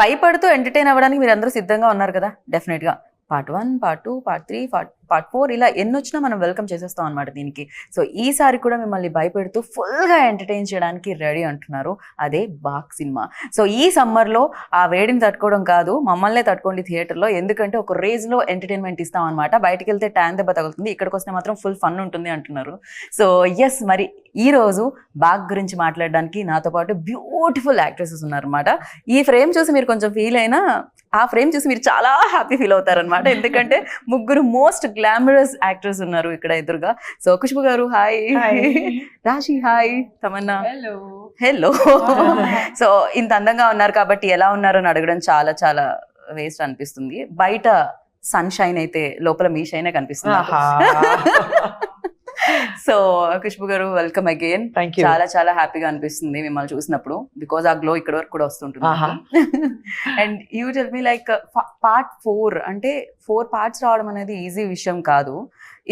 భయపడుతూ ఎంటర్టైన్ అవ్వడానికి మీరు అందరూ సిద్ధంగా ఉన్నారు కదా డెఫినెట్ గా. పార్ట్ 1, పార్ట్ 2, పార్ట్ 3, పార్ట్ 4 ఇలా ఎన్నొచ్చినా మనం వెల్కమ్ చేసేస్తాం అనమాట దీనికి. సో ఈసారి కూడా మిమ్మల్ని భయపెడుతూ ఫుల్గా ఎంటర్టైన్ చేయడానికి రెడీ అంటున్నారు, అదే బాక్ సినిమా. సో ఈ సమ్మర్లో ఆ వేడిని తట్టుకోవడం కాదు, మమ్మల్నే తట్టుకోండి థియేటర్లో, ఎందుకంటే ఒక రేంజ్లో ఎంటర్టైన్మెంట్ ఇస్తాం అనమాట. బయటికి వెళ్తే ట్యాన్ దెబ్బ తగులుతుంది, ఇక్కడికి వస్తే మాత్రం ఫుల్ ఫన్ ఉంటుంది అంటున్నారు. సో ఎస్, మరి ఈరోజు బాగ్ గురించి మాట్లాడడానికి నాతో పాటు బ్యూటిఫుల్ యాక్ట్రెసెస్ ఉన్నారనమాట. ఈ ఫ్రేమ్ చూసి మీరు కొంచెం ఫీల్ అయినా ఆ ఫ్రేమ్ చూసి మీరు చాలా హ్యాపీ ఫీల్ అవుతారనమాట, ఎందుకంటే ముగ్గురు మోస్ట్ గ్లామరస్ యాక్టర్స్ ఉన్నారు ఇక్కడ ఎదురుగా. సో ఖుష్బు గారు హాయ్, రాశి హాయ్, తమన్నా హలో. సో ఇంత అందంగా ఉన్నారు కాబట్టి ఎలా ఉన్నారు అని అడగడం చాలా చాలా వేస్ట్ అనిపిస్తుంది. బయట సన్ షైన్ అయితే లోపల మీ షైనే కనిపిస్తుంది. సో ఖుష్బు గారు వెల్కమ్ అగైన్. చాలా చాలా హ్యాపీగా అనిపిస్తుంది మిమ్మల్ని చూసినప్పుడు, బికాజ్ ఆ గ్లో ఇక్కడ వరకు కూడా వస్తుంటుంది. And you tell me like part 4 అంటే 4 పార్ట్స్ రావడం అనేది ఈజీ విషయం కాదు.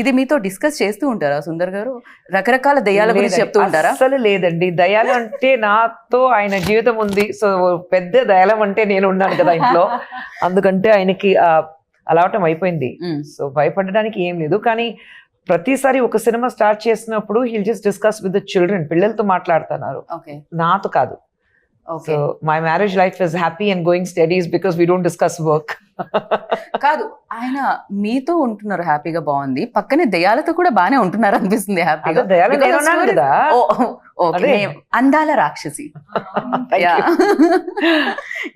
ఇది మీతో డిస్కస్ చేస్తూ ఉంటారా సుందర్ గారు? రకరకాల దయ్యాల గురించి చెప్తూ ఉంటారా? అసలు లేదండి, దయాలు అంటే నాతో ఆయన జీవితం ఉంది. సో పెద్ద దయాలం అంటే నేను ఉన్నాను కదా ఇంట్లో, అందుకంటే ఆయనకి అలవాటం అయిపోయింది. సో భయపడడానికి ఏం లేదు. కానీ ప్రతిసారి ఒక సినిమా స్టార్ట్ చేసినప్పుడు hill just discuss with the children, పిల్లలతో మాట్లాడుతున్నారు, నాతో కాదు. So my marriage life is happy and going studies because we don't discuss work. కాదు, ఆయన మీతో ఉంటున్నారు హ్యాపీగా, బాగుంది. పక్కనే దయాలతో కూడా బానే ఉంటున్నారు అనిపిస్తుంది హ్యాపీగా. అందాల రాక్షసి.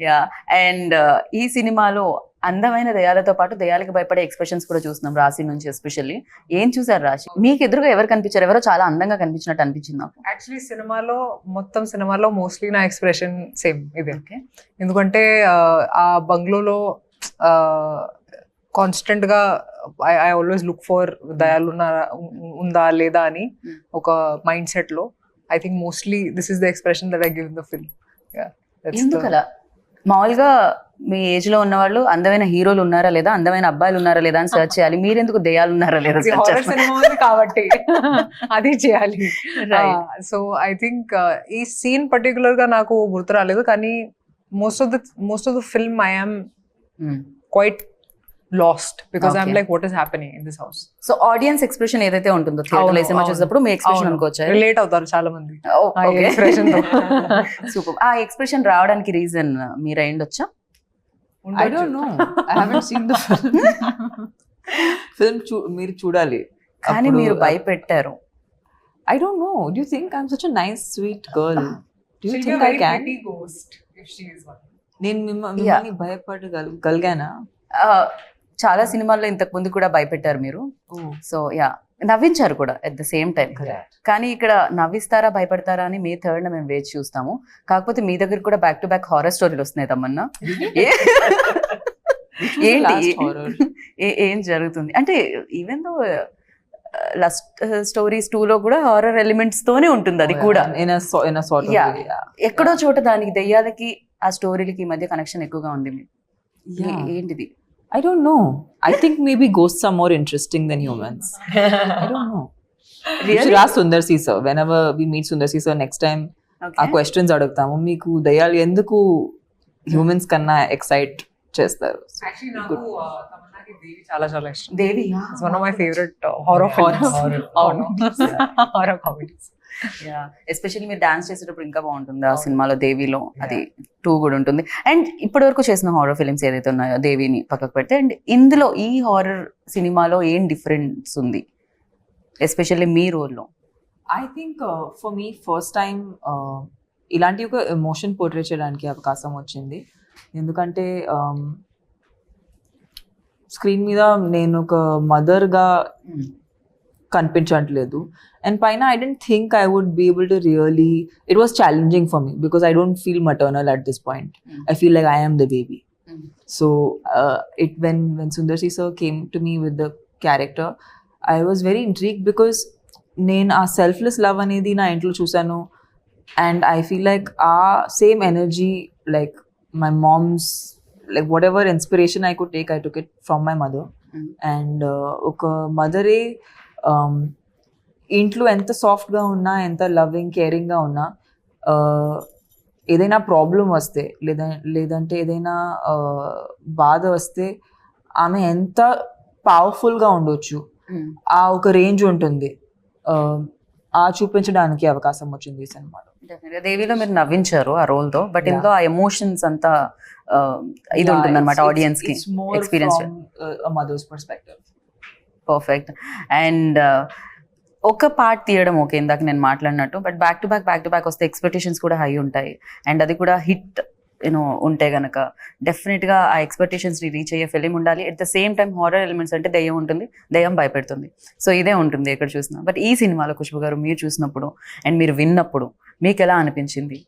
యా. అండ్ ఈ సినిమాలో అందమైన దయాలతో పాటు దయాలకి భయపడే ఎక్స్ప్రెషన్స్ కూడా చూస్తున్నాం రాశి నుంచి. ఎస్పెషల్లీ ఏం చూసారు రాశి? మీకు ఎదురుగా ఎవరు కనిపించారు? ఎవరో చాలా అందంగా కనిపించినట్టు అనిపించింది నాకు. యాక్చువల్లీ మొత్తం సినిమాలో మోస్ట్లీ నా ఎక్స్ప్రెషన్ సేమ్ ఇదే. ఎందుకంటే ఆ బంగ్లోలో కాన్స్టెంట్ గా ఐ ఆల్వేస్ లుక్ ఫర్ దయాలు ఉందా లేదా అని ఒక మైండ్ సెట్ లో. I think mostly this is the expression that I give in the film. ఎందుకలా? మామూలుగా మీ ఏజ్ లో ఉన్న వాళ్ళు అందమైన హీరోలు ఉన్నారా లేదా, అందమైన అబ్బాయిలు ఉన్నారా లేదా అని సర్చ్ చేయాలి, మీరెందుకు దయ్యాలు ఉన్నారా లేదా కాబట్టి అది చేయాలి. సో ఐ థింక్ ఈ సీన్ పర్టికులర్ గా నాకు గుర్తు రాలేదు, కానీ most of the film I am quite lost because I'm like what is happening in this house. So audience expression ఏదైతే ఉంటుందో థియేటర్ లో సినిమా చూసినప్పుడు మీ ఎక్స్ప్రెషన్ అనుకోవచ్చా? రిలేట్ అవుతారు చాలా మంది ఆ ఎక్స్ప్రెషన్ తో. సూపర్. ఆ ఎక్స్ప్రెషన్ రావడానికి రీజన్ మీరు అయ్యుండొచ్చా? I don't know, I haven't seen the film. మీరు చూడాలి. కానీ మీరు భయపెట్టారు. I don't know, do you think I'm such a nice sweet girl? Do you think I can? Ghost if she is one. నేను మిమ్మల్ని భయపడగలిగానా? చాలా సినిమాల్లో ఇంతకు ముందు కూడా భయపెట్టారు మీరు. సో యా, నవ్వించారు కూడా ఎట్ ద సేమ్ టైం. కానీ ఇక్కడ నవ్విస్తారా భయపడతారా అని మే 3rd మేము వేచి చూస్తాము. కాకపోతే మీ దగ్గర కూడా బ్యాక్ టు బ్యాక్ హారర్ స్టోరీలు వస్తున్నాయి తమన్నా. ఏంటి ఏం జరుగుతుంది అంటే, ఈవెన్ దో లస్ట్ స్టోరీస్ 2 లో కూడా హారర్ ఎలిమెంట్స్ తోనే ఉంటుంది అది కూడా. ఎక్కడో చోట దానికి దెయ్యాలకి ఆ స్టోరీలకి మధ్య కనెక్షన్ ఎక్కువగా ఉంది. ఏంటిది? I don't know. I think maybe ghosts are more interesting than humans. I don't know. Really? You should ask Sundar C sir. Whenever we meet Sundar C sir next time, our questions adugtamu. Meeku dayalu enduku humans kanna excite chestaru? Actually నాకు తమన్నాకి దేవి చాలా చాలా ఇష్టం. దేవి is one of my favorite horror comedies. Yeah, especially మీరు dance చేసేటప్పుడు ఇంకా బాగుంటుంది ఆ సినిమాలో. దేవిలో అది 2 కూడా ఉంటుంది. అండ్ ఇప్పటి వరకు చేసిన హారర్ ఫిల్మ్స్ ఏదైతే ఉన్నాయో దేవిని పక్కకు పెడితే, అండ్ ఇందులో ఈ హారర్ సినిమాలో ఏం డిఫరెన్స్ ఉంది ఎస్పెషల్లీ మీ రోల్లో? I think for me first time ఇలాంటి ఒక ఎమోషన్ పోర్ట్రే చేయడానికి అవకాశం వచ్చింది. ఎందుకంటే స్క్రీన్ మీద నేను ఒక మదర్గా కనిపించట్లేదు. And paina, I didn't think I would be able to really, it was challenging for me because I don't feel maternal at this point. I feel like I am the baby. So when Sundar C sir came to me with the character, I was very intrigued because నేను ఆ selfless love అనేది నా ఇంట్లో చూసాను. And I feel like ఆ same energy, like my mom's, like what ever inspiration I could take, I took it from my mother. And ఒక మదరే ఇంట్లో ఎంత సాఫ్ట్గా ఉన్నా, ఎంత లవింగ్ కేరింగ్గా ఉన్నా, ఏదైనా ప్రాబ్లం వస్తే లేదంటే ఏదైనా బాధ వస్తే ఆమె ఎంత పవర్ఫుల్గా ఉండొచ్చు, ఆ ఒక రేంజ్ ఉంటుంది, ఆ చూపించడానికి అవకాశం వచ్చింది ఈ సినిమాలో. దేవిలో మీరు నవ్వించారు ఆ రోల్ తో, బట్ ఇందులో ఆ ఎమోషన్స్ అంతా ఇది ఉంటుంది అనమాట ఆడియన్స్ కి experience. Mother's perspective. Perfect. And ఒక పార్ట్ తీయడం ఓకే, ఇందాక నేను మాట్లాడినట్టు, బట్ బ్యాక్ టు బ్యాక్ వస్తే ఎక్స్పెక్టేషన్స్ కూడా హై ఉంటాయి. అండ్ అది కూడా హిట్ ఉంటే గనక డెఫినెట్గా ఆ ఎక్స్పెక్టేషన్స్ని రీచ్ అయ్యే ఫిలిం ఉండాలి. At the same time horror elements అంటే దయ్యం ఉంటుంది, దయ్యం భయపెడుతుంది. సో ఇదే ఉంటుంది ఎక్కడ చూసినా. బట్ ఈ సినిమాలో ఖుష్బు గారు మీరు చూసినప్పుడు అండ్ మీరు విన్నప్పుడు మీకు ఎలా అనిపించింది?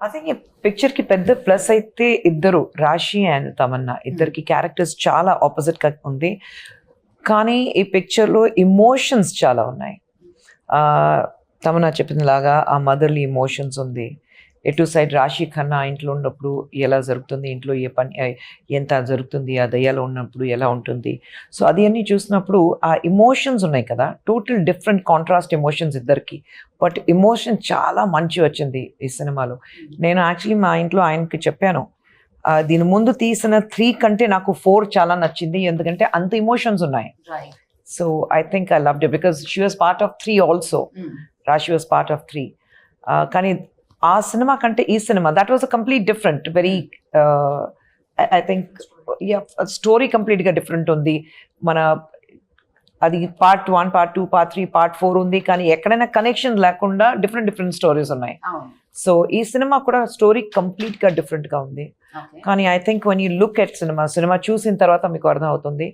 ఐ థింక్ ఈ పిక్చర్ కి పెద్ద ప్లస్ అయితే ఇద్దరు, రాశి అండ్ తమన్నా, ఇద్దరికి క్యారెక్టర్స్ చాలా ఆపోజిట్ గా ఉంది. కానీ ఈ పిక్చర్ లో ఇమోషన్స్ చాలా ఉన్నాయి. తమన్నా చెప్పిన లాగా ఆ మదర్లీ ఇమోషన్స్ ఉంది. ఎటు సైడ్ రాశి ఖన్నా ఇంట్లో ఉన్నప్పుడు ఎలా జరుగుతుంది, ఇంట్లో ఏ పని ఎంత జరుగుతుంది, ఆ దయ్యాలో ఉన్నప్పుడు ఎలా ఉంటుంది. సో అది అన్నీ చూసినప్పుడు ఆ ఇమోషన్స్ ఉన్నాయి కదా, టోటల్ డిఫరెంట్ కాంట్రాస్ట్ ఎమోషన్స్ ఇద్దరికి. బట్ ఎమోషన్ చాలా మంచి వచ్చింది ఈ సినిమాలో. నేను యాక్చువల్లీ మా ఇంట్లో ఆయనకి చెప్పాను, దీని ముందు తీసిన 3 కంటే నాకు 4 చాలా నచ్చింది, ఎందుకంటే అంత ఇమోషన్స్ ఉన్నాయి. So I think I loved it because she was part of 3 also. రాశి వాజ్ పార్ట్ ఆఫ్ 3. కానీ ఆ సినిమా కంటే ఈ cinema that was a complete different, very I think story కంప్లీట్గా డిఫరెంట్ ఉంది. మన అది పార్ట్ 1, పార్ట్ 2, పార్ట్ 3, పార్ట్ 4 ఉంది, కానీ ఎక్కడైనా కనెక్షన్ లేకుండా డిఫరెంట్ స్టోరీస్ ఉన్నాయి. సో ఈ సినిమా కూడా స్టోరీ కంప్లీట్గా డిఫరెంట్గా ఉంది. కానీ I think one you look at cinema చూసిన తర్వాత మీకు అర్థం అవుతుంది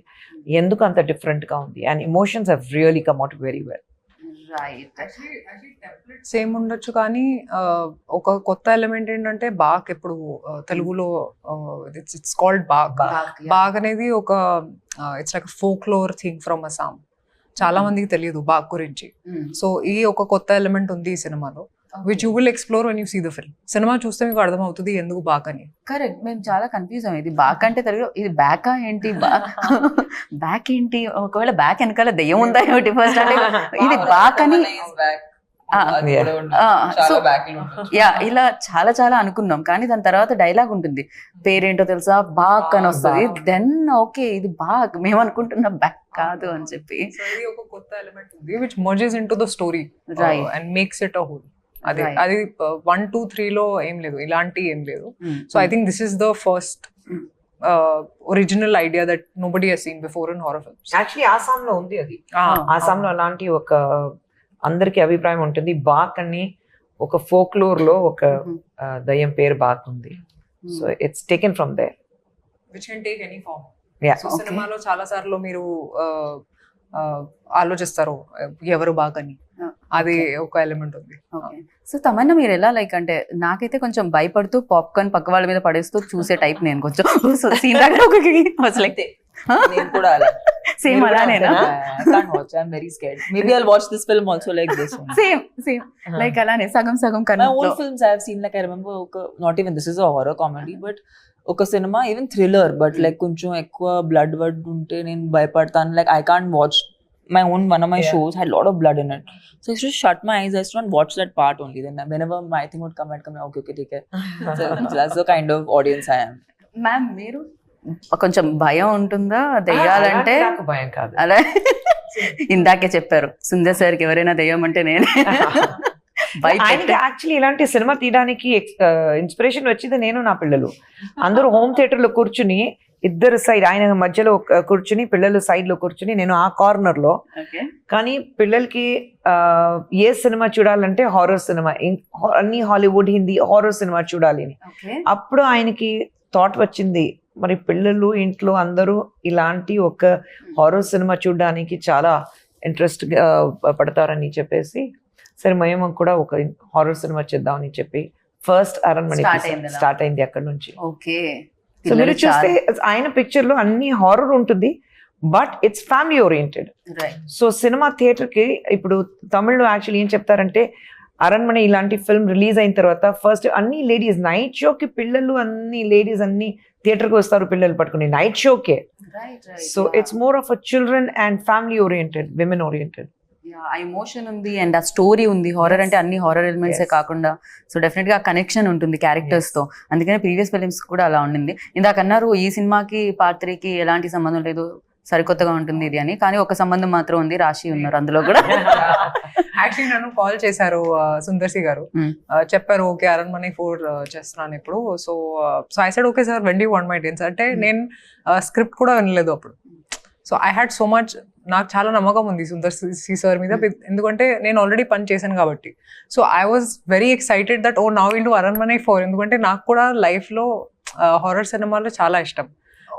ఎందుకు అంత డిఫరెంట్గా ఉంది. And emotions have really come out very well. Same ఉండొచ్చు, కానీ ఒక కొత్త ఎలిమెంట్ ఏంటంటే బాగ్. ఇప్పుడు తెలుగులో ఇట్స్ కాల్డ్ బాగ్. బాగ్ అనేది ఒక it's like folklore thing from Assam. చాలా మందికి తెలియదు బాగ్ గురించి. సో ఈ ఒక కొత్త ఎలిమెంట్ ఉంది ఈ సినిమాలో, which you will explore when you see the film. సినిమా చూస్తే మీకు అర్థమవుతుంది ఎందుకు బాగ్ అని. కరెక్ట్, మేము చాలా కన్ఫ్యూజ్ అయ్యాం. ఇది బాక్ అంటే తెలుగు, ఇది బ్యాకా ఏంటి, బ్యాక్ ఏంటి, ఒకవేళ బ్యాక్ వెనకాల దెయ్యం ఉందా ఏమిటి ఫస్ట్ అంటే ఇది బాక్ అని. సో యా, ఇలా చాలా అనుకున్నాం. కానీ దాని తర్వాత డైలాగ్ ఉంటుంది, పేరేంటో తెలుసా, బాక్ అని వస్తుంది. దెన్ ఓకే ఇది బాక్, మేము అనుకుంటున్నాం బ్యాక్ కాదు అని చెప్పి. ఒక కొత్త ఎలిమెంట్ ఉంది which mergers into the story and makes it a whole. అది 1, 2, 3 లో ఏం లేదు, ఇలాంటి ఏం లేదు. So I think this is the first original idea that nobody has seen before in horror films. Actually ఆసాంలో ఉంది అది. ఆసాంలో అలాంటి ఒక అందరికి అభిప్రాయం ఉంటుంది. బాక్ అని ఒక ఫోక్లోర్ లో ఒక దయ్యం పేరు బాక్ ఉంది. So it's taken from there, which can take any form. Yeah. సినిమాలో చాలా సార్లు మీరు ఆలోచిస్తారు ఎవరు బాగ్ అని, అది ఒక ఎలిమెంట్ ఉంది. సో తమన్నా మీరు ఎలా లైక్ అంటే, నాకైతే కొంచెం భయపడుతూ పాప్కార్న్ పక్క వాళ్ళ మీద పడేస్తూ చూసే టైప్ నేను కొంచెం. సీన్ లైక్ నేను కూడా అలా same అలానేనా? I can't watch. I'm very scared. Maybe I'll watch this film also like this one. Same like అలానే సగం My కన్నా. old films I've seen, like I remember, not even this is a horror comedy, but ఒక సినిమా even thriller, but like కొంచెం ఎక్కువ blood ఉంటే నేను భయపడతాను. Like I can't watch my one of my shows had a lot of blood in it, so I used to shut my eyes. I used to not watch that part only. Then whenever my thing would come, I'd come, okay, take it. So that's the kind of audience I am. Ma'am మీరు కొంచెం భయం ఉంటుందా దెయ్యాలంటే? నాకు భయం కాదు. అలా ఇందాకే చెప్పారు, సుందర్ సార్కి ఎవరైనా దెయ్యం అంటే నేనే. ఆయనకి యాక్చువల్లీ ఇలాంటి సినిమా తీయడానికి ఇన్స్పిరేషన్ వచ్చింది నేను, నా పిల్లలు అందరూ హోమ్ థియేటర్ లో కూర్చుని, ఇద్దరు సైడ్, ఆయన మధ్యలో కూర్చుని, పిల్లలు సైడ్ లో కూర్చుని, నేను ఆ కార్నర్ లో. కానీ పిల్లలకి ఏ సినిమా చూడాలంటే హారర్ సినిమా, అన్ని హాలీవుడ్, హిందీ హారర్ సినిమా చూడాలి అని. అప్పుడు ఆయనకి థాట్ వచ్చింది, మరి పిల్లలు ఇంట్లో అందరూ ఇలాంటి ఒక హారర్ సినిమా చూడడానికి చాలా ఇంట్రెస్ట్ పడతారని చెప్పేసి, సరే మేము కూడా ఒక హారర్ సినిమా చేద్దామని చెప్పి ఫస్ట్ అరణ్మణి స్టార్ట్ అయింది అక్కడ నుంచి. ఓకే, సో మీరు చూస్తే ఆయన పిక్చర్ లో అన్ని హారర్ ఉంటుంది, but it's family oriented. So cinema theatre కి ఇప్పుడు తమిళ్లో యాక్చువల్లీ ఏం చెప్తారంటే, అరణ్మణి ఇలాంటి ఫిల్మ్ రిలీజ్ అయిన తర్వాత ఫస్ట్ అన్ని లేడీస్ నైట్ షోకి, పిల్లలు అన్ని లేడీస్ అన్ని థియేటర్కి వస్తారు పిల్లలు పట్టుకుని నైట్ షోకే. So it's more of a children and family oriented, women oriented. ఆ ఎమోషన్ ఉంది అండ్ ఆ స్టోరీ ఉంది. హారర్ అంటే అన్ని హారర్ ఎలిమెంట్సే Yes. కాకుండా సో డెఫినెట్ గా కనెక్షన్ ఉంటుంది క్యారెక్టర్స్ తో. అందుకనే ప్రీవియస్ ఫిలిమ్స్ కూడా అలా ఉండింది. ఇందాక అన్నారు ఈ సినిమాకి పార్ట్ 3కి ఎలాంటి సంబంధం లేదు, సరికొత్తగా ఉంటుంది ఇది అని. కానీ ఒక సంబంధం మాత్రం ఉంది, రాశి ఉన్నారు అందులో కూడా. యాక్చువల్లీ నన్ను కాల్ చేశారు సుందర్సి గారు. Hmm. చెప్పారు ఓకే అరణ్మనే 4 చేస్తున్నాను ఇప్పుడు. So I said okay sir when do want my dates అంటే నేను స్క్రిప్ట్ కూడా వినలేదు అప్పుడు. So I had so much, నాకు చాలా నమ్మకం ఉంది సుందర్ సి సార్ మీద, ఎందుకంటే నేను ఆల్రెడీ పని చేశాను కాబట్టి. So I was very excited that oh now will do Aranmanai 4, ఎందుకంటే నాకు కూడా లైఫ్ లో హారర్ సినిమాలు చాలా ఇష్టం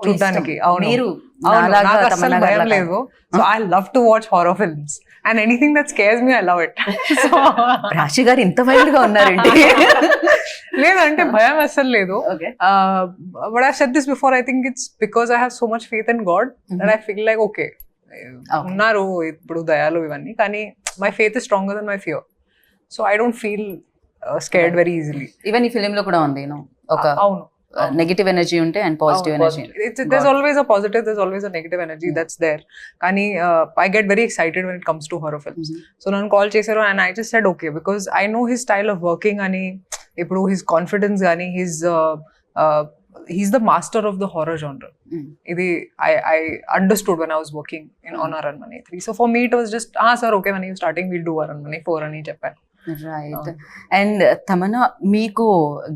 చూడడానికి. అవును, మీరు అవును, నాలాగా నాకు అస్సలు తమన్నా భయం గారిలాగా. లేదు. So I love to watch horror films and anything that scares me I love it. So రాశి గారు ఇంత వైల్డ్ గా ఉన్నారండి. లేదంటే భయం అస్సలు లేదు. Okay. But I said this before, I think it's because I have so much faith in God that I feel like okay ఉన్నారు ఇప్పుడు దయాలు ఇవన్నీ, కానీ my faith is stronger then my fear. So I don't feel scared very easily. Even ఈ film లో కూడా ఉంది ఒక అవును, నెగటివ్ ఎనర్జీ ఉంటే and positive energy. there's always a positive, there's always a negative energy that's there. Kani I get very excited when it comes to horror films. So nan call chesaru and I just said okay, because I know his style of working ani ippudu his confidence ani he's the master of the horror genre. Idi I understood when I was working on Aranmane 3. So for me it was just sir okay, when you starting we'll do Aranmane 4 ani cheppanu. Right. And Tamannaah మీకు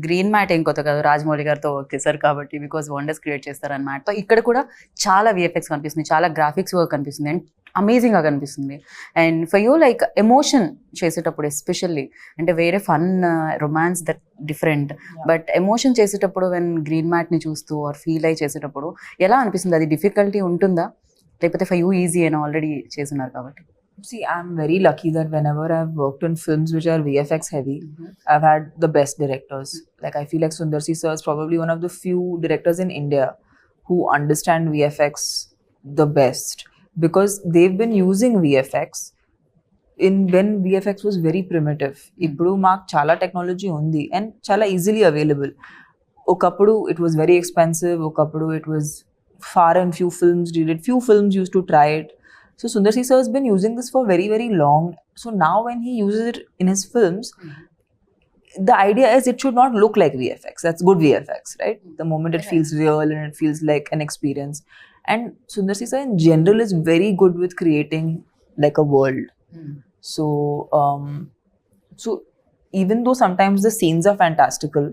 green mat ఏం కొత్త కాదు, రాజమౌళి గారితో work చేశారు కాబట్టి because wonders create చేస్తారు అన్న మ్యాట్తో. ఇక్కడ కూడా చాలా విఎఫ్ఎక్స్ కనిపిస్తుంది, చాలా గ్రాఫిక్స్ వర్క్ కనిపిస్తుంది అండ్ అమేజింగ్గా కనిపిస్తుంది. And for you like emotion చేసేటప్పుడు ఎస్పెషల్లీ, అంటే వేరే fun romance that different, but emotion చేసేటప్పుడు వెన్ గ్రీన్ మ్యాట్ని చూస్తూ ఆర్ ఫీల్ అయ్యి చేసేటప్పుడు ఎలా అనిపిస్తుంది? అది డిఫికల్టీ ఉంటుందా లేకపోతే ఫర్ యూ ఈజీ అయినా ఆల్రెడీ చేస్తున్నారు కాబట్టి? See, I'm very lucky that whenever I've worked on films which are VFX heavy, I've had the best directors. Like, I feel like Sundar C sir is probably one of the few directors in India who understand VFX the best, because they've been using VFX when VFX was very primitive. Ippudu maak chala technology undi and chala easily available. Okappudu it was very expensive, okappudu it was far and few films did it, few films used to try it. So Sundar C sir has been using this for very, very long. So now when he uses it in his films, the idea is it should not look like VFX. That's good VFX, right? The moment it feels real and it feels like an experience. And Sundar C sir in general is very good with creating like a world. So even though sometimes the scenes are fantastical,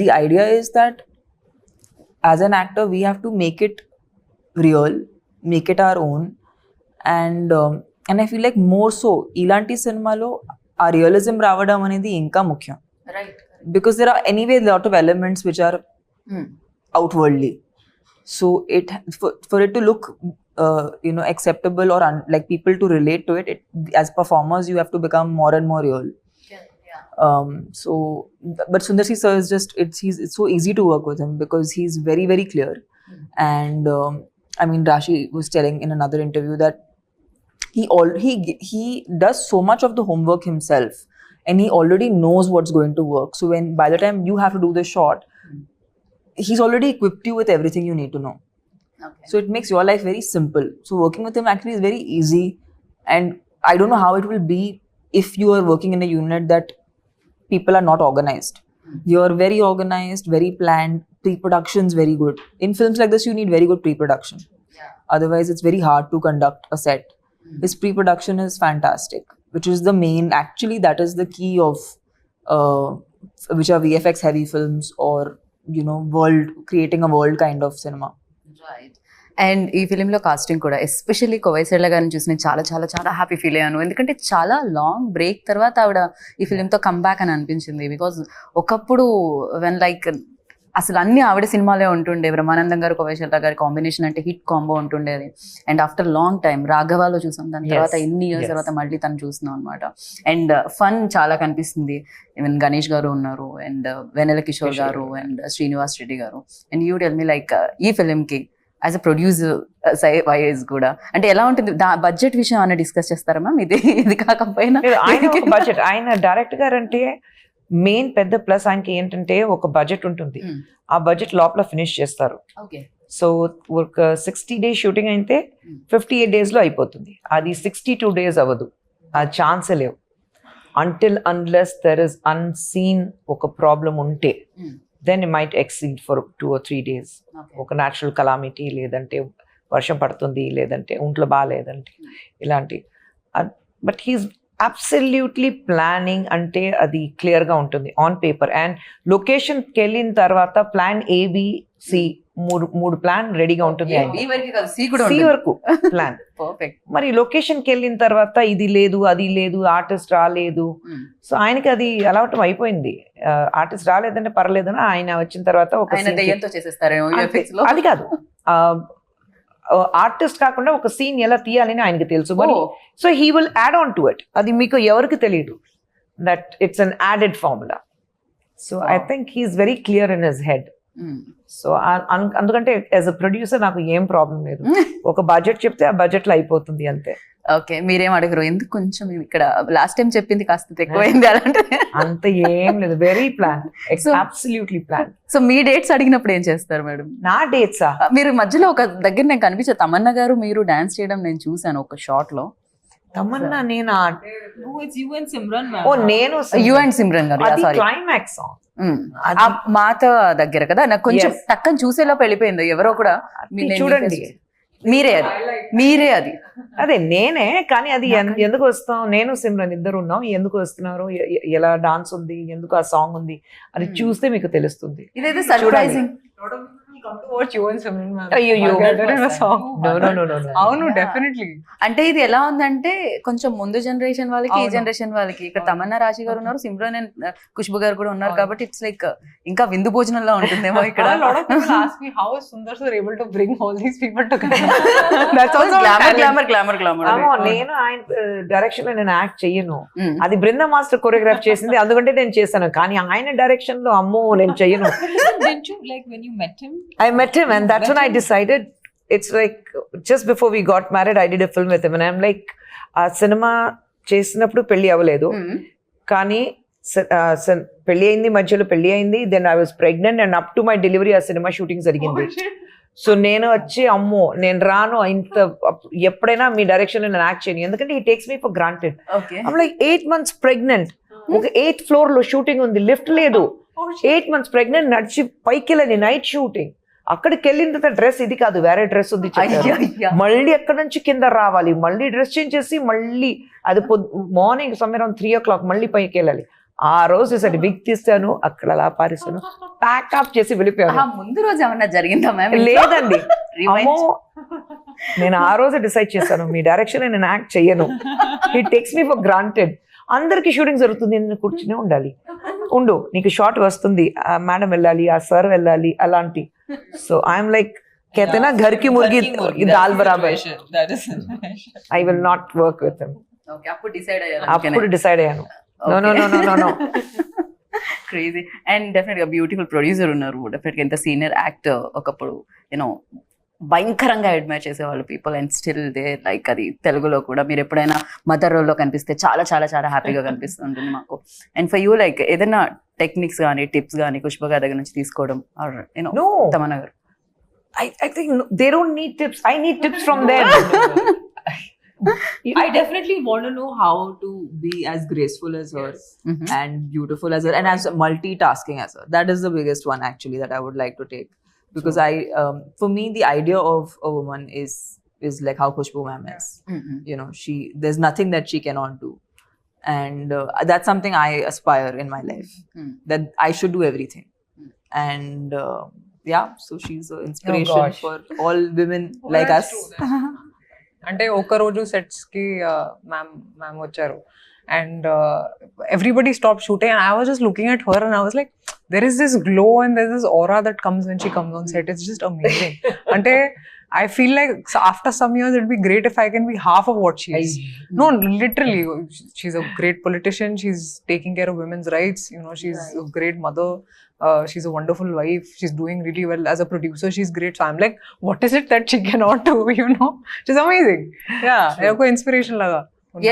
the idea is that as an actor we have to make it real, make it our own. And I feel like more so ilanti cinema lo aa realism raavadam anedi inka mukyam, right. because there are anyway a lot of elements which are outwardly, so for it to look acceptable or like people to relate to it, as performers you have to become more and more real. So but Sundar C sir is just it's so easy to work with him because he's very, very clear. And I mean, Rashi was telling in another interview that he does so much of the homework himself and he already knows what's going to work. So when by the time you have to do the shot, he's already equipped you with everything you need to know. Okay. So it makes your life very simple. So working with him actually is very easy. And I don't know how it will be if you are working in a unit that people are not organized. You're very organized, very planned, pre-production's very good. In films like this, you need very good pre-production. Otherwise, it's very hard to conduct a set. His pre-production is fantastic, which is the main, actually that is the key of which are VFX heavy films or, creating a world kind of cinema. Right. And ఈ ఫిలింలో casting కూడా especially కోవైసెళ్ళ గారిని చూసి నేను చాలా చాలా చాలా happy feel అయ్యాను. ఎందుకంటే చాలా లాంగ్ బ్రేక్ తర్వాత ఆవిడ ఈ ఫిలింతో కమ్బ్యాక్ అని అనిపించింది. బికాజ్ ఒకప్పుడు వెన్ లైక్ అసలు అన్ని ఆవిడ సినిమాలే ఉంటుండే, బ్రహ్మానందం గారు కోవైసెళ్ళ గారి కాంబినేషన్ అంటే హిట్ కాంబో ఉంటుండేది. అండ్ ఆఫ్టర్ లాంగ్ టైం రాఘవాలో చూసాం, దాని తర్వాత ఎన్ని ఇయర్స్ తర్వాత మళ్ళీ తను చూస్తున్నాం అనమాట. అండ్ ఫన్ చాలా కనిపిస్తుంది. ఈవెన్ గణేష్ గారు ఉన్నారు అండ్ వెన్నెల కిషోర్ గారు అండ్ శ్రీనివాస్ రెడ్డి గారు. And you tell me like ఈ ఫిలింకి యాజ్ అ ప్రొడ్యూసర్ వైజ్ కూడా అంటే ఎలా ఉంటుంది? బడ్జెట్ విషయం అన్న డిస్కస్ చేస్తారా మ్యామ్? ఇది కాకపోయినా ఆయన బడ్జెట్, ఆయన డైరెక్టర్ గారు అంటే మెయిన్ పెద్ద ప్లస్ ఆయనకి ఏంటంటే ఒక బడ్జెట్ ఉంటుంది, ఆ బడ్జెట్ లోపల ఫినిష్ చేస్తారు. ఓకే. సో ఒక 60 days షూటింగ్ అయితే 58 days లో అయిపోతుంది. అది 62 days అవ్వదు. ఆ ఛాన్సే లేవు. Until unless there is unseen ఒక ప్రాబ్లం ఉంటే then it might exceed for 2 or 3 days. ఒక న్యాచురల్ కలామిటీ, లేదంటే వర్షం పడుతుంది, లేదంటే ఒంట్లో బాగాలేదంటే ఇలాంటి. బట్ హీస్ అబ్సల్యూట్లీ ప్లానింగ్ అంటే అది క్లియర్గా ఉంటుంది ఆన్ పేపర్. అండ్ లొకేషన్కి వెళ్ళిన తర్వాత ప్లాన్ ABC మూడు ప్లాన్ రెడీగా ఉంటుంది. C వరకు ప్లాన్. మరి లొకేషన్కి వెళ్ళిన తర్వాత ఇది లేదు, అది లేదు, ఆర్టిస్ట్ రాలేదు. సో ఆయనకి అది అలవాటు అయిపోయింది. ఆర్టిస్ట్ రాలేదంటే పర్లేదని ఆయన వచ్చిన తర్వాత ఒక అది కాదు, ఆర్టిస్ట్ కాకుండా ఒక సీన్ ఎలా తీయాలని ఆయనకి తెలుసు. మరి so he will add on to it. అది మీకు ఎవరికి తెలియదు that it's an added formula. So I think he's very clear in his head. So అందుకంటే యాజ్ అ ప్రొడ్యూసర్ నాకు ఏం ప్రాబ్లం లేదు. ఒక బడ్జెట్ చెప్తే ఆ బడ్జెట్ లో అయిపోతుంది అంతే. ఓకే, మీరేం అడగరు ఎందుకు కొంచెం ఇక్కడ లాస్ట్ టైం చెప్పింది కాస్త ఎక్కువైంది అలాంటి? అంత ఏం లేదు, very plan, absolutely plan. So మీ డేట్స్ అడిగినప్పుడు ఏం చేస్తారు మేడం? నా డేట్సా? మీరు మధ్యలో ఒక దగ్గర నేను కనిపించే తమన్నా గారు మీరు డాన్స్ చేయడం నేను చూసాను ఒక షార్ట్ లో. తమన్నా నేను No, it's you and Simran, ma'am. ఓ నేను యు అండ్ సిమ్రన్ గారు, అది సారీ, క్లైమాక్స్ సాంగ్. ఆ మాత దగ్గర కదా, నాకు కొంచెం టక్కని చూసేలోపు వెళ్ళిపోయింది ఎవరో కూడా. చూడండి, మీరే అది అదే నేనే. కానీ అది ఎందుకు వస్తాం, నేను సిమ్రన్ ఇద్దరు ఉన్నాం, ఎందుకు వస్తున్నారు, ఎలా డాన్స్ ఉంది, ఎందుకు ఆ సాంగ్ ఉంది అది చూస్తే మీకు తెలుస్తుంది. ఇదైతే surprising. come to watch you and Simran ma'am. అయ్యో, together in a song. No. అవును, డెఫినెట్లీ. అంటే ఇది ఎలా ఉందంటే కొంచెం ముందు జనరేషన్ వాళ్ళకి, ఈ జనరేషన్ వాళ్ళకి. ఇక్కడ తమన్నా రాశి గారు ఉన్నారు, సిమ్రన్ అండ్ ఖుష్బు గారు కూడా ఉన్నారు. కాబట్టి ఇట్స్ లైక్ ఇంకా విందు భోజనంలో ఉంటుందేమో ఇక్కడ. A lot of people ask me how is Sundar sir able to bring all these people together. That's also glamour. నేను ఆయన డైరెక్షన్ లో నేను యాక్ట్ చెయ్యను, అది బృంద మాస్టర్ కొరియోగ్రాఫ్ చేసింది, అందుకంటే నేను చేశాను. కానీ ఆయన డైరెక్షన్ లో అమ్మో నేను చెయ్యను. Didn't you, like, when you met him? I met him and that's when I decided, it's like just before we got married I did a film with him and I'm like, ఆ సినిమా చేసినప్పుడు పెళ్లి అవ్వలేదు, కానీ పెళ్లి అయింది, మధ్యలో పెళ్లి అయింది, then I was pregnant and up to my delivery ఆ సినిమా షూటింగ్ జరిగింది. సో నేను వచ్చి అమ్మో నేను రాను, ఇంత ఎప్పుడైనా మీ డైరెక్షన్ లో నేను యాక్ట్ చేయను, ఎందుకంటే ఈ takes me for granted. I'm like 8 months pregnant, ఒక 8th floor లో షూటింగ్ ఉంది, లిఫ్ట్ లేదు, 8 months ప్రెగ్నెంట్, నడిచి పైకి వెళ్ళని నైట్ షూటింగ్. అక్కడికి వెళ్ళిన తర్వాత డ్రెస్ ఇది కాదు, వేరే డ్రెస్ ఉంది, మళ్ళీ అక్కడ నుంచి కింద రావాలి, మళ్ళీ డ్రెస్ చేంజ్ చేసి మళ్ళీ అది మార్నింగ్ సమ్వేర్ అరౌండ్ 3 o'clock మళ్ళీ పైకి వెళ్ళాలి. ఆ రోజు సరే బిగ్ తీస్తాను, అక్కడ అలా పారేస్తాను, ప్యాకప్ చేసి వెళ్ళిపోయాను. ముందు రోజు ఏమన్నా జరిగిందా మ్యామ్? లేదండి, నేను ఆ రోజు డిసైడ్ చేశాను మీ డైరెక్షన్ నేను యాక్ట్ చెయ్యను, it takes me for granted. అందరికి షూటింగ్ జరుగుతుంది, నేను కూర్చునే ఉండాలి, ఉండు నీకు షార్ట్ వస్తుంది, ఆ మేడం వెళ్ళాలి, ఆ సార్ వెళ్ళాలి, అలాంటి. సో ఐఎమ్ లైక్ कहते ना घर की मुर्गी दाल बराबर, I will not work with him. Okay, అప్పుడు డిసైడ్ అయ్యాను. No. క్రేజీ. అండ్ డెఫినెట్ గా బ్యూటిఫుల్ ప్రొడ్యూసర్ ఉన్నారు, డెఫినెట్ గా ఎంత సీనియర్ యాక్టర్, ఒకప్పుడు యూనో భయంకరంగా అడ్మైర్ చేసేవాళ్ళు people, and still they like. అది తెలుగులో కూడా మీరు ఎప్పుడైనా మదర్ రోల్లో కనిపిస్తే చాలా చాలా చాలా హ్యాపీగా కనిపిస్తుంటుంది మాకు. అండ్ ఫర్ యూ లైక్ ఏదైనా టెక్నిక్స్ కానీ టిప్స్ కానీ ఖుష్బు గారి దగ్గర నుంచి తీసుకోవడం, ఆర్ యూనో తమన్నా గారు? I think they don't need tips, I need tips from them. I definitely want to know how to be as graceful as her and beautiful as her and as multitasking as her. That is the biggest one actually that I would like to take, because for me the idea of a woman is like how Khushbu ma'am is. You know, there's nothing that she cannot do, and that's something I aspire in my life, that I should do everything. And yeah, so she's an inspiration for all women like us. అంటే ఒక రోజు sets కి ma'am వచ్చారు and everybody stop shooting and I was just looking at her and I was like there is this glow and there is this aura that comes when she comes on set. It's just amazing. Ante I feel like after some years it'd be great if I can be half of what she is. No, literally, she's a great politician, she's taking care of women's rights, you know, she's a great mother, she's a wonderful wife, she's doing really well as a producer, she's great. So I'm like, what is it that she cannot do, you know? She's amazing. Yeah, eko inspiration laga.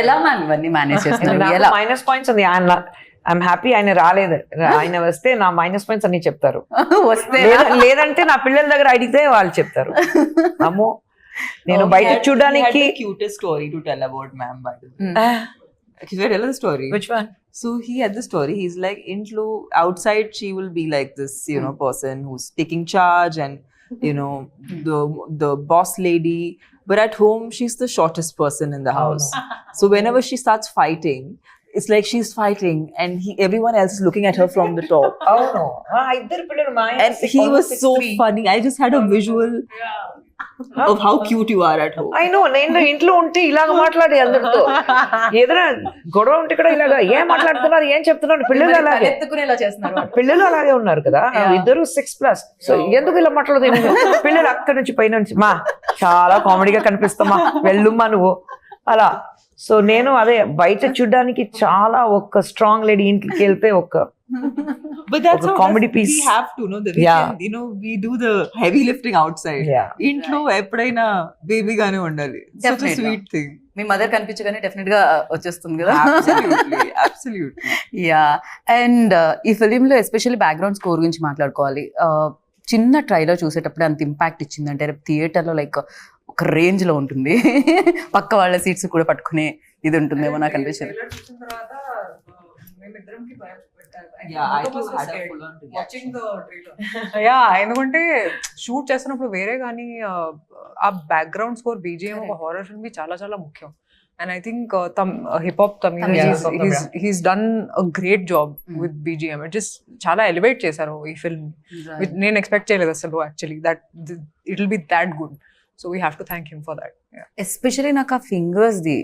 ఎలా ma'am ఇవన్నీ manage చేస్తున్నారు? ఎలా minus points ఉంది, I'm happy ఆయన రాలేదు, ఆయన వస్తే నా మైనస్ పాయింట్స్ అన్ని చెప్తారు, వస్తే లేదంటే నా పిల్లల దగ్గర అడిగితే వాళ్ళు చెప్తారు. అమ్మో నేను బయట చూడడానికి cutest story to tell about ma'am, by the way. Should I tell the story? Which one? So he had the story. He's like, intlo outside she will be like this, you know, person who's taking charge and you know the boss lady. But at home she's the shortest person in the house. So whenever she starts fighting, it's like she's fighting and everyone else is looking at her from the top. Oh no. ఇద్దరు పిల్లలు మా ఆయన And he was so funny. I just had a visual of how cute you are at home. I know, నేను ఇంట్లో ఉంటే ఇలాగ మాట్లాడే అందరితో ఏదైనా గొడవ ఉంటే కూడా ఇలాగా ఏం మాట్లాడుతున్నారు ఏం చెప్తున్నారు పిల్లలు అలాగే ఎత్తుకునేలా చేస్తున్నారు పిల్లలు అలాగే ఉన్నారు కదా ఇద్దరు 6+. సో ఎందుకు ఇలా మాట్లాడదు పిల్లలు అక్కడి నుంచి పైన నుంచి మా చాలా కామెడీగా కనిపిస్తామా వెళ్ళుమ్మా నువ్వు అలా. సో నేను అదే బయట చూడడానికి చాలా ఒక స్ట్రాంగ్ లేడీ ఇంటికి వెళ్తే ఒక But that's ఒక how comedy we piece. have to know that we Yeah. can, you know, we do the heavy lifting outside. Yeah. ఇంట్లో ఎప్పుడైనా బేబీ గానే ఉండాలి. Such a Definitely. sweet thing. మీ మదర్ కనిపించగానే డెఫినెట్ గా వచ్చేస్తుంది కదా. Absolutely, absolutely. యా అండ్ ఈ ఫిలింలో ఎస్పెషల్లీ బ్యాక్గ్రౌండ్ స్కోర్ గురించి మాట్లాడుకోవాలి. చిన్న ట్రైలర్ చూసేటప్పుడు అంత ఇంపాక్ట్ ఇచ్చిందంటే రేపు థియేటర్లో లైక్ ఒక రేంజ్ లో ఉంటుంది. పక్క వాళ్ళ సీట్స్ కూడా పట్టుకునే ఇది ఉంటుందేమో నాకు అనిపించింది. Yeah, I too had a full on reaction. Yeah ఎందుకంటే షూట్ చేస్తున్నప్పుడు వేరే కానీ ఆ బ్యాక్గ్రౌండ్ స్కోర్ బీజిఎం ఒక హారర్ ఫిల్మ్ కి చాలా చాలా ముఖ్యం. And I think hip hop he's done a great job with BGM. It just చాలా ఎలివేట్ చేశారు ఈ ఫిల్మ్. నేను ఎక్స్పెక్ట్ చేయలేదు అసలు actually that it will be that good. So we have to thank him for that. Especially నాకు ఆ fingers the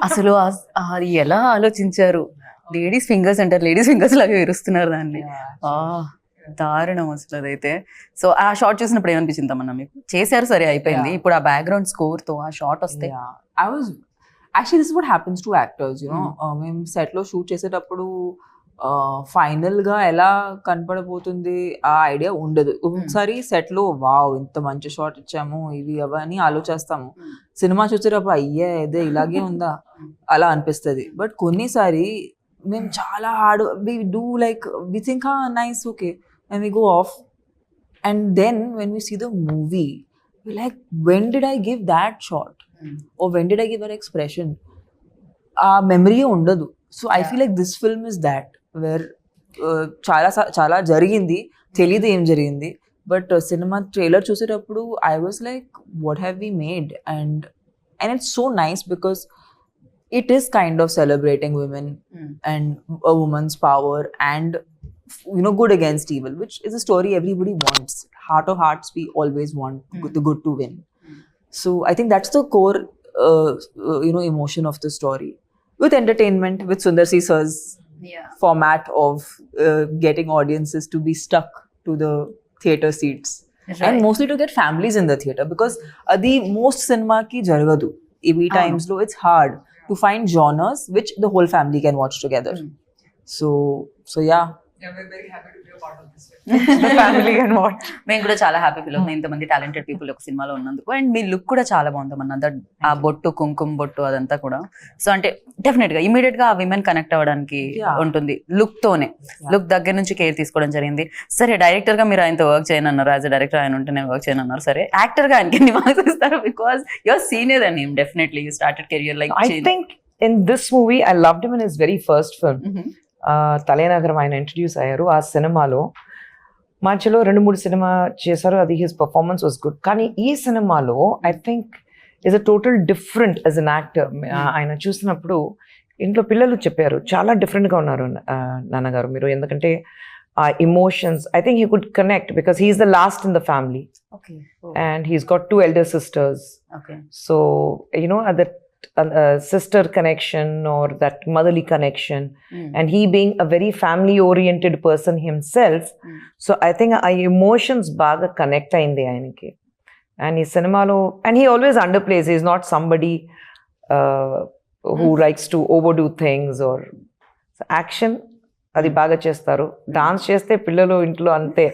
అసలు అది ఎలా ఆలోచించారు. లేడీస్ ఫింగర్స్ అంటారు, లేడీస్ ఫింగర్స్ లాగా విరుస్తున్నారు దాన్ని. దారుణం అసలు అదైతే. సో ఆ షార్ట్ చూసినప్పుడు ఏమనిపించింది తమన్నా మీకు? చేశారు సరే అయిపోయింది, ఇప్పుడు ఆ బ్యాక్గ్రౌండ్ స్కోర్ తో ఆ షార్ట్ వస్తే Yeah, I was actually, this is what happens to actors, you know. మేము సెట్ లో షూట్ చేసేటప్పుడు ఫైనల్ గా ఎలా కనపడబోతుంది ఆ ఐడియా ఉండదు. ఒకసారి సెట్ లో వావ్ ఇంత మంచి షాట్ ఇచ్చాము ఇవి అవన్నీ ఆలోచిస్తాము. సినిమా చూసేటప్పుడు అయ్యే ఇదే ఇలాగే ఉందా అలా అనిపిస్తుంది. బట్ కొన్నిసారి మేము చాలా hard we do like we think nice okay and we go off and then when we see the movie like when did I give that shot or when did I give that expression? Memory undadu. So I feel like this film is that where చాలా జరిగింది తెలియదు ఏం జరిగింది. But cinema trailer చూసేటప్పుడు I was like what have we made? And it's so nice because it is kind of celebrating women and a woman's power and you know good against evil, which is a story everybody wants. Heart of hearts we always want the good to win. So I think that's the core you know emotion of the story, with entertainment, with Sundar C Sir's format of getting audiences to be stuck to the theater seats. Right. And mostly to get families in the theater because the most cinema ki jaragadu ee times lo it's hard to find genres which the whole family can watch together. So yeah, we're very happy to be a part of this film. The family can watch. మేము కూడా చాలా happy feel అవుతుంది ఇంతమంది talented people ఒక సినిమాలో ఉన్నందుకు. And me look కూడా చాలా బాగుందమ్మన్న, దట్ ఆ బొట్టు కుంకుమ బొట్టు అదంతా కూడా. సో అంటే డెఫినెట్ గా ఇమీడియట్ గా ఆ విమెన్ కనెక్ట్ అవ్వడానికి ఉంటుంది లుక్ తోనే. లుక్ దగ్గర నుంచి కేర్ తీసుకోవడం జరిగింది. సరే డైరెక్టర్ గా మీరు ఆయనతో వర్క్ చేయనన్నారు, యాజ్ అ డైరెక్టర్ ఆయన ఉంటే నేను వర్క్ చేయనన్నారు. సరే యాక్టర్ గా ఆయనకి ఎన్ని మార్క్స్ ఇస్తారు? Because your senior and him definitely you started career like. I think in this movie I loved him in his very first film. తలేనగరం ఆయన ఇంట్రడ్యూస్ అయ్యారు. ఆ సినిమాలో మధ్యలో 2-3 సినిమా చేశారు, అది హిస్ పర్ఫార్మెన్స్ వాజ్ గుడ్. కానీ ఈ సినిమాలో I think is a total different as an actor. ఆయన చూసినప్పుడు ఇంట్లో పిల్లలు చెప్పారు చాలా డిఫరెంట్గా ఉన్నారు నాన్నగారు మీరు, ఎందుకంటే ఆ emotions I think he could connect because he's the last in the family and he's got 2 elder sisters. So you know at that sister connection or that motherly connection, and he being a very family oriented person himself, so I think our emotions baga connect ayindi ayaniki. And he cinema lo, and he always underplays. He's not somebody who likes to overdo things or action అది బాగా చేస్తారు. Dance చేస్తే పిల్లలు ఇంట్లో అంతే,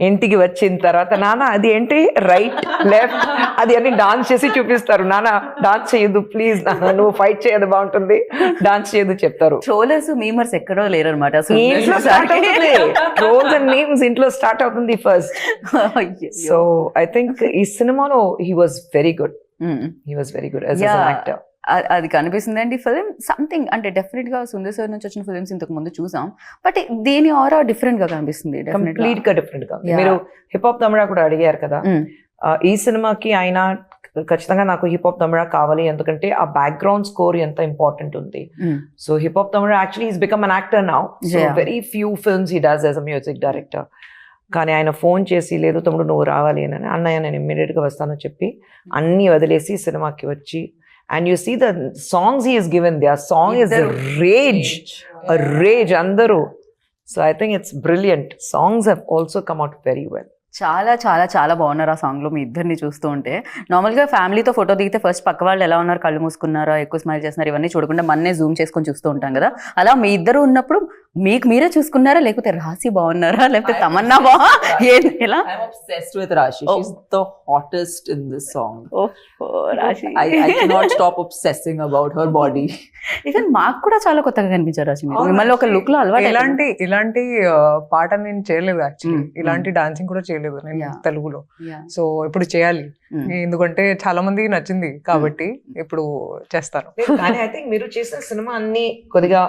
ఇంటికి వచ్చిన తర్వాత నాన్న అది ఏంటి రైట్ లెఫ్ట్ అది అని డాన్స్ చేసి చూపిస్తారు. నాన్న డాన్స్ చేయదు ప్లీజ్, నాన్న నువ్వు ఫైట్ చేయదు బాగుంటుంది, డాన్స్ చేయదు చెప్తారు. ట్రోలర్స్ మీమర్స్ ఎక్కడో లేరనమాట. ఇంట్లో స్టార్ట్ అవుతుంది, ట్రోల్స్ అండ్ మీమ్స్ ఇంట్లో స్టార్ట్ అవుతుంది ఫస్ట్. సో ఐ థింక్ ఈ సినిమాలో he was very good. He was very good as an actor. అది కనిపిస్తుందండి ఫిలిం సంథింగ్ అంటే డెఫినెట్ గా సుందర్ సార్ నుంచి వచ్చిన ఫిలిమ్స్ ఇంతకు ముందు చూసాం బట్ దీని ఆరా డిఫరెంట్ గా కనిపిస్తుంది కంప్లీట్ గా డిఫరెంట్ గా మీరు హిప్ హాప్ తమిళ కూడా అడిగారు కదా ఈ సినిమాకి ఆయన ఖచ్చితంగా నాకు హిప్ హాప్ తమిళ కావాలి ఎందుకంటే ఆ బ్యాక్గ్రౌండ్ స్కోర్ ఎంత ఇంపార్టెంట్ ఉంది so hip hop Tamil actually is become an actor now so very few films he does as a music director కానీ ఆయన ఫోన్ చేసి లేదు తమ్ముడు నువ్వు రావాలి అని అన్నయ్య నేను ఇమ్మీడియట్ గా వస్తాను చెప్పి అన్ని వదిలేసి సినిమాకి వచ్చి and you see the songs he has given, their song is a rage andaru. So I think it's brilliant. Songs have also come out very well. చాలా చాలా చాలా బాగున్నారు ఆ సాంగ్లో మీ ఇద్దరిని చూస్తూ ఉంటే. నార్మల్గా ఫ్యామిలీతో ఫోటో దిగితే ఫస్ట్ పక్క వాళ్ళు ఎలా ఉన్నారు, కళ్ళు మూసుకున్నారా, ఎక్కువ స్మైల్ చేస్తున్నారు, ఇవన్నీ చూడకుండా మన్నే జూమ్ చేసుకొని చూస్తూ ఉంటాం కదా. అలా మీ ఇద్దరు ఉన్నప్పుడు మీకు మీరే చూసుకున్నారా, లేకపోతే రాశి బాగున్నారా, లేకపోతే తమన్నా ఎలా? I'm obsessed with Rashi. She's the hottest in this song. Oh, రాశి. I cannot stop obsessing about her body. Even మాకు కూడా చాలా కొత్తగా కనిపించారు రాశి మీరు. మిమ్మల్ని ఒక లుక్ లో అలవాటు. ఇలాంటి పాట నేను చేయలేదు యాక్చువల్లీ, ఇలాంటి డాన్సింగ్ కూడా చేయలేదు నేను తెలుగులో. సో ఇప్పుడు చేయాలి ఎందుకంటే చాలా మందికి నచ్చింది కాబట్టి ఇప్పుడు చేస్తాను. కానీ ఐ థింక్ మీరు చేసిన సినిమా అన్ని కొద్దిగా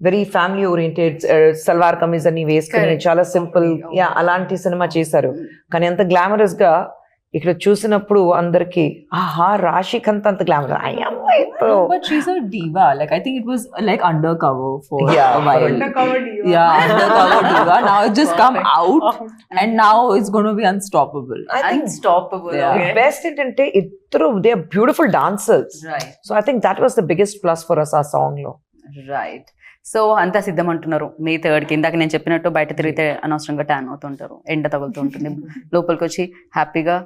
very family oriented, salwar kameez అని వేసుకుని చాలా సింపుల్ అలాంటి సినిమా చేశారు. కానీ అంత గ్లామరస్ గా ఇక్కడ చూసినప్పుడు అందరికి ఆహా రాశిక్ అంత glamour. But she's a diva. Like I think it was like undercover for a while. Undercover diva. Yeah, undercover diva. Now it's just come out and now it's going to be unstoppable. I think Unstoppable. Yeah. Okay. best ఏంటంటే ఇద్దరు they are beautiful dancers. Right. So I think that was the biggest plus for us ఆ song లో. Right. So అంతా సిద్ధం అంటున్నారు మే 3rd కి. ఇందాక నేను చెప్పినట్టు బయట తిరిగితే అనవసరంగా ట్యాన్ అవుతుంటారు, ఎండ తగులుతూ ఉంటుంది, లోపలికి వచ్చి హ్యాపీగా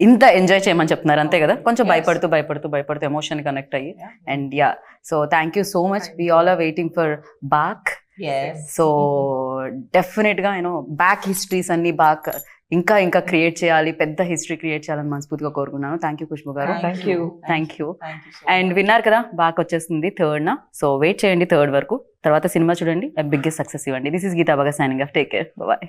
ఇంత ఎంజాయ్ చేయమని చెప్తున్నారు అంతే కదా. కొంచెం భయపడుతూ ఎమోషన్ కనెక్ట్ అయ్యి. And yeah, so thank you so much. We all are waiting for back. Yes. So definite గా బ్యాక్ హిస్టరీస్ అన్ని బాక్ ఇంకా క్రియేట్ చేయాలి, పెద్ద హిస్టరీ క్రియేట్ చేయాలని మనస్ఫూర్తిగా కోరుకున్నాను. థ్యాంక్ యూ ఖుష్బు గారు. Thank you. Thank you. Thank you so and విన్నారు కదా బాక్ వచ్చేస్తుంది 3rd. సో వెయిట్ చేయండి 3rd వరకు. తర్వాత సినిమా చూడండి, బిగ్గెస్ట్ సక్సెస్ ఇవ్వండి. దిస్ ఇస్ గీతా బాగా signing off. Take care, bye.